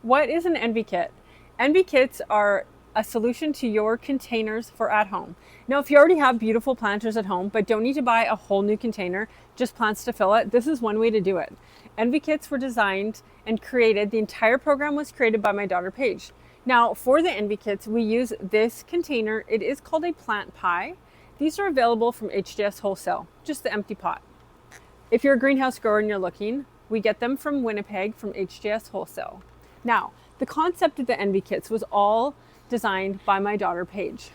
What is an Envee Kit? Envee Kits are a solution to your containers for at home. Now, if you already have beautiful planters at home, but don't need to buy a whole new container, just plants to fill it, this is one way to do it. Envee Kits were designed and created, the entire program was created by my daughter Paige. Now, for the Envee Kits, we use this container. It is called a plant pie. These are available from HJS Wholesale, just the empty pot. If you're a greenhouse grower and you're looking, we get them from Winnipeg from HJS Wholesale. Now, the concept of the Envee Kits was all designed by my daughter Paige.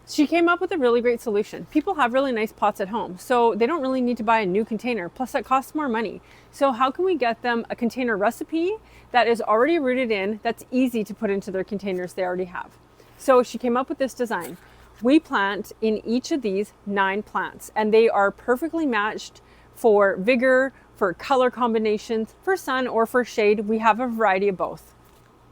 She came up with a really great solution. People have really nice pots at home, so they don't really need to buy a new container, plus that costs more money. So how can we get them a container recipe that is already rooted in, that's easy to put into their containers they already have? So she came up with this design. We plant in each of these 9 plants, and they are perfectly matched for vigor, for color combinations, for sun or for shade. We have a variety of both.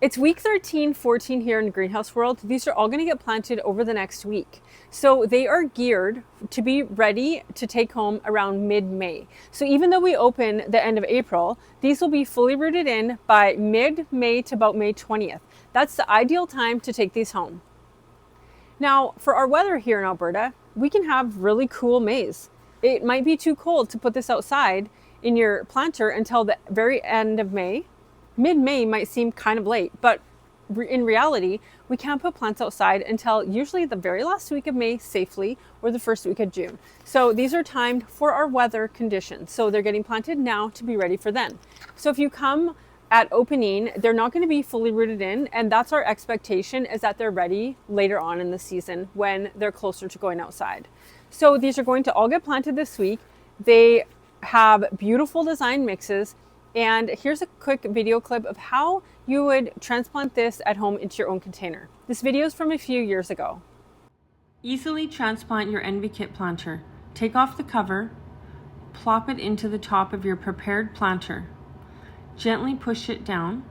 It's week 13, 14 here in the greenhouse world. These are all going to get planted over the next week. So they are geared to be ready to take home around mid-May. So even though we open the end of April, these will be fully rooted in by mid-May to about May 20th. That's the ideal time to take these home. Now, for our weather here in Alberta, we can have really cool Mays. It might be too cold to put this outside in your planter until the very end of May. Mid-May might seem kind of late, but in reality, we can't put plants outside until usually the very last week of May safely, or the first week of June. So these are timed for our weather conditions. So they're getting planted now to be ready for then. So if you come at opening, they're not going to be fully rooted in, and that's our expectation, is that they're ready later on in the season when they're closer to going outside. So these are going to all get planted this week. They have beautiful design mixes, and here's a quick video clip of how you would transplant this at home into your own container. This video is from a few years ago. Easily transplant your Envee Kit planter. Take off the cover, plop it into the top of your prepared planter. Gently push it down.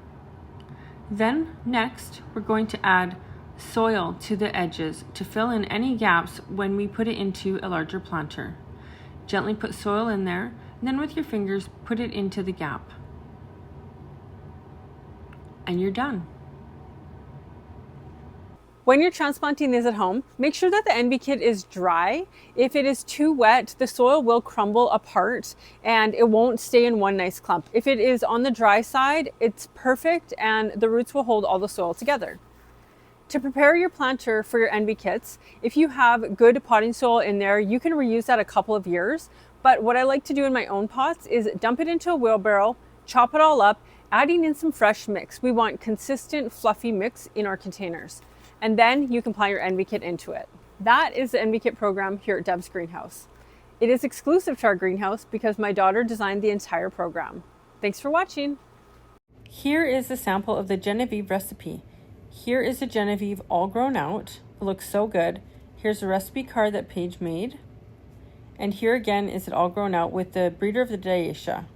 Then next, we're going to add soil to the edges to fill in any gaps when we put it into a larger planter. Gently put soil in there, and then with your fingers, put it into the gap. And you're done. When you're transplanting these at home, make sure that the Envee Kit is dry. If it is too wet, the soil will crumble apart and it won't stay in one nice clump. If it is on the dry side, it's perfect and the roots will hold all the soil together. To prepare your planter for your Envee Kits, if you have good potting soil in there, you can reuse that a couple of years. But what I like to do in my own pots is dump it into a wheelbarrow, chop it all up, adding in some fresh mix. We want consistent, fluffy mix in our containers. And then you can apply your Envee Kit into it. That is the Envee Kit program here at Deb's Greenhouse. It is exclusive to our greenhouse because my daughter designed the entire program. Thanks for watching. Here is a sample of the Genevieve recipe. Here is a Genevieve all grown out. It looks so good. Here's a recipe card that Paige made. And here again is it all grown out with the breeder of the Daisha.